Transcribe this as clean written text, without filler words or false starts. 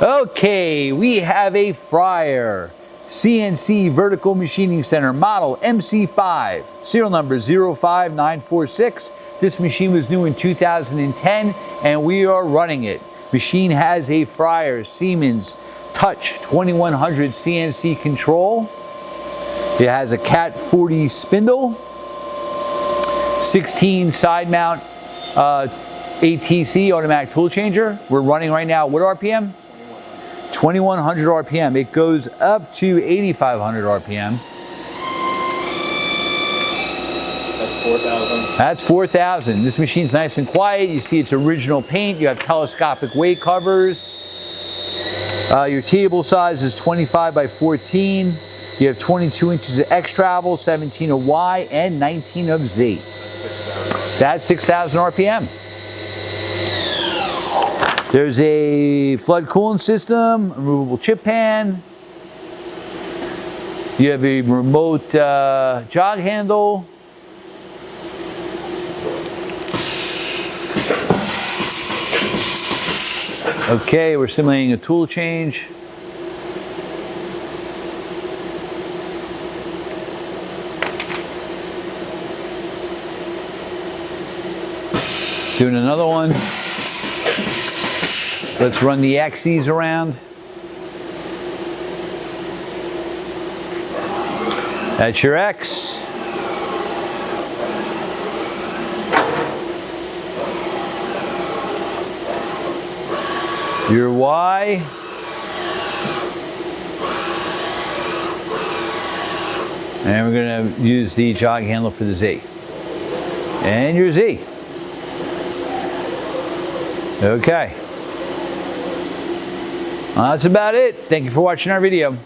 Okay, we have a fryer. CNC Vertical Machining Center, model MC-5, serial number 05946. This machine was new in 2010 and we are running it. Machine has a fryer, Siemens Touch 2100 CNC control. It has a Cat 40 spindle, 16 side mount ATC, automatic tool changer. We're running right now, what RPM? 2100 RPM. It goes up to 8500 RPM. That's 4,000. That's 4,000. This machine's nice and quiet. You see its original paint. You have telescopic weight covers. Your table size is 25 by 14. You have 22 inches of X travel, 17 of Y, and 19 of Z. That's 6,000 RPM. There's a flood coolant system, removable chip pan. You have a remote jog handle. Okay, we're simulating a tool change. Doing another one. Let's run the axes around. That's your X. Your Y. And we're going to use the jog handle for the Z. And your Z. Okay. Well, that's about it. Thank you for watching our video.